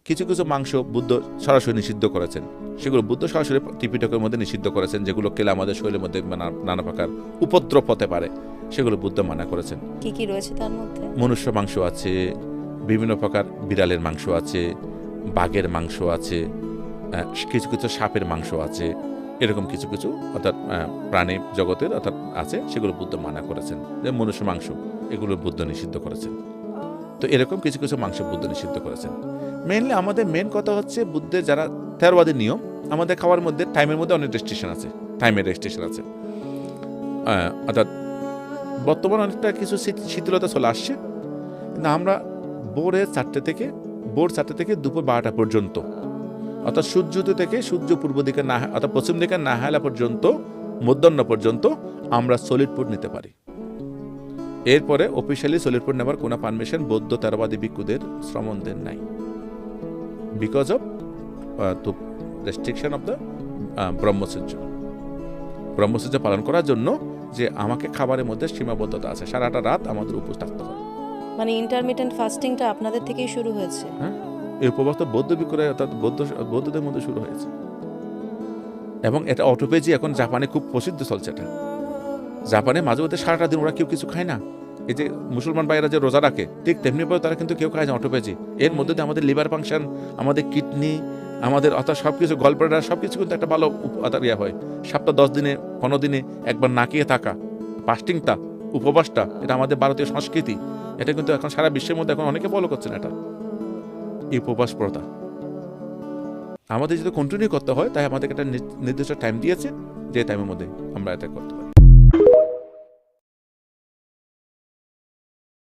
কিছু কিছু মাংস বুদ্ধ সরাসরি নিষিদ্ধ করেছেন, সেগুলো বুদ্ধ সরাসরি ত্রিপিটকের মধ্যে নিষিদ্ধ করেছেন, যেগুলো খেলে আমাদের শরীরের মধ্যে নানা প্রকার উপদ্রব হতে পারে, সেগুলো বুদ্ধ মানা করেছেন। কি কি রয়েছে তার মধ্যে? মনুষ্য মাংস আছে, বিভিন্ন প্রকার বিড়ালের মাংস আছে, বাঘের মাংস আছে, কিছু কিছু সাপের মাংস আছে, এরকম কিছু কিছু অর্থাৎ প্রাণী জগতের অর্থাৎ আছে, সেগুলো বুদ্ধ মানা করেছেন। যে মনুষ্য মাংস, এগুলো বুদ্ধ নিষিদ্ধ করেছেন। তো এরকম কিছু কিছু মাংস বুদ্ধ নিষিদ্ধ করেছেন। মেইনলি আমাদের মেন কথা হচ্ছে বুদ্ধের যারা থেরবাদী নিয়ম, আমাদের খাওয়ার মধ্যে টাইমের মধ্যে অনেক রেস্ট্রিকশন আছে, টাইমের রেস্ট্রিকশন আছে। অর্থাৎ বর্তমানে অনেকটা কিছু শিথিলতা চলে আসছে, কিন্তু আমরা ভোর 4টে থেকে দুপুর 12টা পর্যন্ত, অর্থাৎ সূর্যোদয় থেকে সূর্য পূর্ব দিকে না অর্থাৎ পশ্চিম দিকে না হালা পর্যন্ত, মধ্যাহ্ন পর্যন্ত আমরা সলিড ফুড নিতে পারি। এরপরে অফিসিয়ালি সলিড ফুড নেওয়ার কোনো পারমিশন বৌদ্ধ থেরবাদী ভিক্ষুদের শ্রমণদের নাই, because of restriction of the ব্রহ্মচর্য পালন করার জন্য, যে আমাকে খাবারের মধ্যে সীমাবদ্ধতা আছে, সারাটা রাত আমাদের উপোস থাকতে হয়। মানে ইন্টারমিটেন্ট ফাস্টিংটা আপনাদের থেকেই শুরু হয়েছে? হ্যাঁ, এই উপবাস তো বৌদ্ধ ভিক্ষুরা অর্থাৎ বৌদ্ধদের মধ্যে শুরু হয়েছে, এবং এটা অটোপেজি এখন জাপানে খুব প্রসিদ্ধ চলছে। এটা জাপানে মাঝে মধ্যে সারাটা দিন ওরা কেউ কিছু খায় না। এই যে মুসলমান ভাইয়েরা যে রোজা রাখে, ঠিক তেমনি ভাবে তারা কিন্তু কেউ খায় না অটোপেজি। এর মধ্যে দিয়ে আমাদের লিভার ফাংশন, আমাদের কিডনি, আমাদের অর্থাৎ সবকিছু গলব্লাডার সবকিছু কিন্তু একটা ভালো ইয়ে হয়। সপ্তাহ 10 দিনে 15 দিনে একবার না খেয়ে থাকা, ফাস্টিংটা, উপবাসটা, এটা আমাদের ভারতীয় সংস্কৃতি। এটা কিন্তু এখন সারা বিশ্বের মধ্যে এখন অনেকে ফলো করছেন এটা, এই উপবাস প্রথা আমাদের যদি কন্টিনিউ করতে হয়, তাই আমাদেরকে একটা নির্দিষ্ট টাইম দিয়েছে, যে টাইমের মধ্যে আমরা এটা করতে পারি।